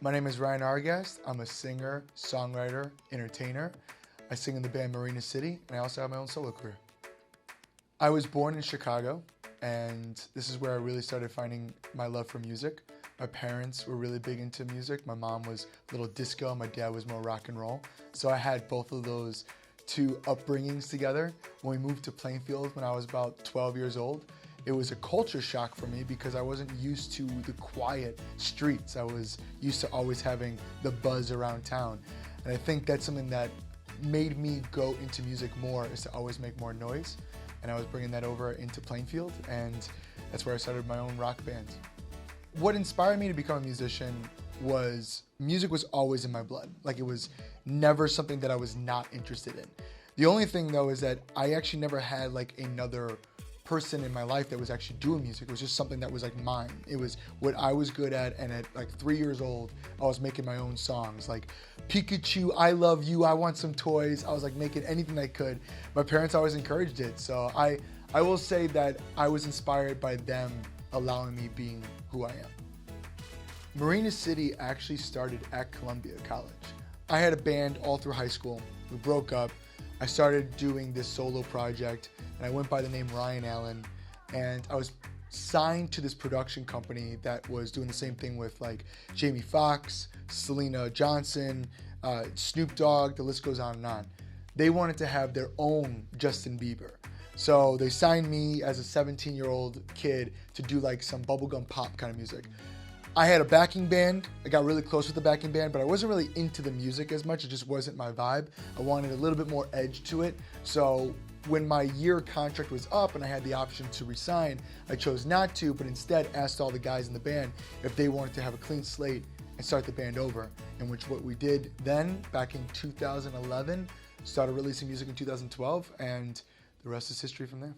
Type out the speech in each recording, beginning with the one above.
My name is Ryan Argast. I'm a singer, songwriter, entertainer. I sing in the band Marina City, and I also have my own solo career. I was born in Chicago, and this is where I really started finding my love for music. My parents were really big into music. My mom was a little disco, my dad was more rock and roll. So I had both of those two upbringings together. When we moved to Plainfield when I was about 12 years old, it was a culture shock for me because I wasn't used to the quiet streets. I was used to always having the buzz around town. And I think that's something that made me go into music more, is to always make more noise. And I was bringing that over into Plainfield, and that's where I started my own rock band. What inspired me to become a musician was music was always in my blood. Like, it was never something that I was not interested in. The only thing though is that I actually never had like another person in my life that was actually doing music. It was just something that was like mine. It was what I was good at, and at like 3 years old, I was making my own songs. Like Pikachu, I love you, I want some toys. I was like making anything I could. My parents always encouraged it. So I will say that I was inspired by them allowing me being who I am. Marina City actually started at Columbia College. I had a band all through high school. We broke up. I started doing this solo project, and I went by the name Ryan Allen, and I was signed to this production company that was doing the same thing with like Jamie Foxx, Selena Johnson, Snoop Dogg, the list goes on and on. They wanted to have their own Justin Bieber. So they signed me as a 17-year-old kid to do like some bubblegum pop kind of music. I had a backing band. I got really close with the backing band, but I wasn't really into the music as much. It just wasn't my vibe. I wanted a little bit more edge to it. So when my year contract was up and I had the option to resign, I chose not to, but instead asked all the guys in the band if they wanted to have a clean slate and start the band over. And which what we did then, back in 2011, started releasing music in 2012, and the rest is history from there.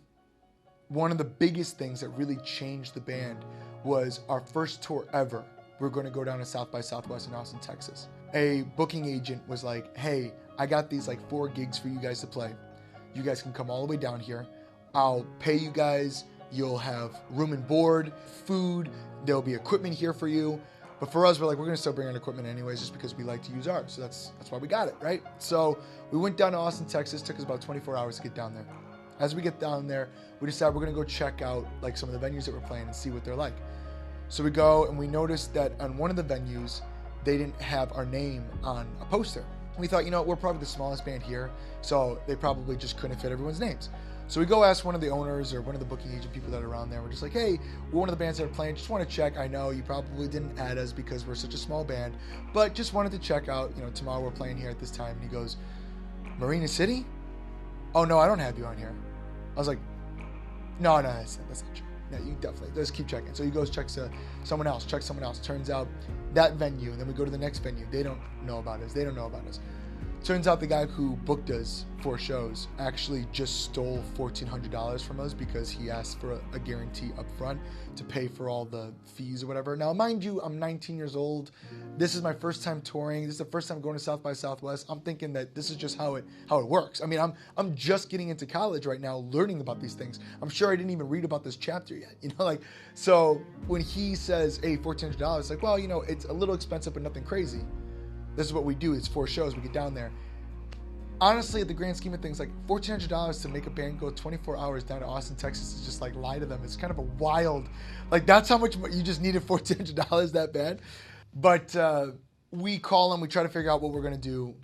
One of the biggest things that really changed the band was our first tour ever. We were going to go down to South by Southwest in Austin, Texas. A booking agent was like, hey, I got these like 4 gigs for you guys to play. You guys can come all the way down here. I'll pay you guys. You'll have room and board, food. There'll be equipment here for you. But for us, we're like, we're going to still bring in equipment anyways just because we like to use ours. So that's why we got it, right? So we went down to Austin, Texas. Took us about 24 hours to get down there. As we get down there, we decided we're going to go check out like some of the venues that we're playing and see what they're like. So we go and we noticed that on one of the venues, they didn't have our name on a poster. We thought, we're probably the smallest band here, so they probably just couldn't fit everyone's names. So we go ask one of the owners or one of the booking agent people that are around there. We're just like, hey, we're one of the bands that are playing. Just want to check. I know you probably didn't add us because we're such a small band, but just wanted to check out, tomorrow we're playing here at this time. And he goes, Marina City? Oh, no, I don't have you on here. I was like, no, that's not true. No, you definitely, let's keep checking. So he goes, checks someone else. Turns out that venue, and then we go to the next venue. They don't know about us. Turns out the guy who booked us 4 shows actually just stole $1,400 from us because he asked for a guarantee up front to pay for all the fees or whatever. Now, mind you, I'm 19 years old. This is my first time touring. This is the first time going to South by Southwest. I'm thinking that this is just how it works. I mean, I'm just getting into college right now, learning about these things. I'm sure I didn't even read about this chapter yet. So when he says, hey, $1,400, it's like, well, it's a little expensive, but nothing crazy. This is what we do. It's 4 shows. We get down there. Honestly, at the grand scheme of things, like $1,400 to make a band go 24 hours down to Austin, Texas is just like lie to them. It's kind of a wild, like that's how much you just needed $1,400 that bad. But we call them. We try to figure out what we're going to do.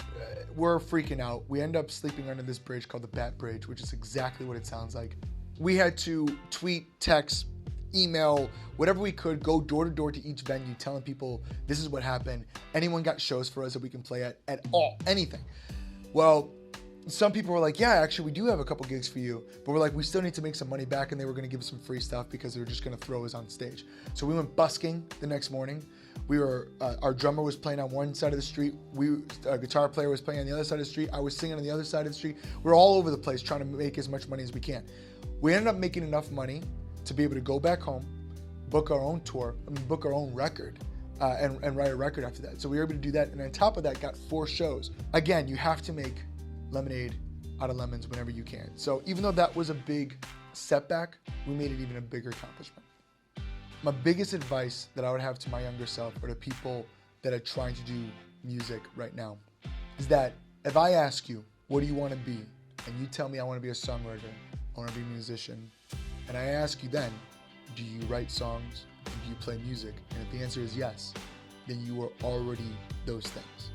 We're freaking out. We end up sleeping under this bridge called the Bat Bridge, which is exactly what it sounds like. We had to tweet, text, email, whatever we could, go door to door to each venue, telling people this is what happened. Anyone got shows for us that we can play at all, anything. Well, some people were like, yeah, actually, we do have a couple gigs for you. But we're like, we still need to make some money back. And they were going to give us some free stuff because they were just going to throw us on stage. So we went busking the next morning. Our drummer was playing on one side of the street. Our guitar player was playing on the other side of the street. I was singing on the other side of the street. We're all over the place trying to make as much money as we can. We ended up making enough money to be able to go back home, book our own tour, book our own record. And write a record after that. So we were able to do that. And on top of that, got 4 shows. Again, you have to make lemonade out of lemons whenever you can. So even though that was a big setback, we made it even a bigger accomplishment. My biggest advice that I would have to my younger self, or to people that are trying to do music right now is that if I ask you, what do you want to be? And you tell me I want to be a songwriter, I want to be a musician. And I ask you then, do you write songs? Do you play music? And if the answer is yes, then you are already those things.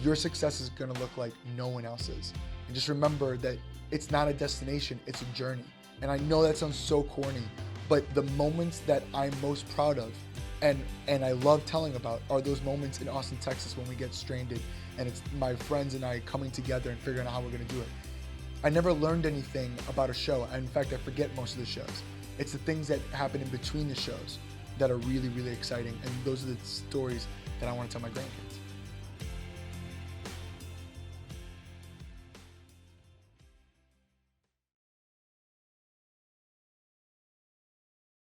Your success is going to look like no one else's. And just remember that it's not a destination, it's a journey. And I know that sounds so corny, but the moments that I'm most proud of and I love telling about are those moments in Austin, Texas when we get stranded and it's my friends and I coming together and figuring out how we're going to do it. I never learned anything about a show. In fact, I forget most of the shows. It's the things that happen in between the shows that are really, really exciting. And those are the stories that I want to tell my grandkids.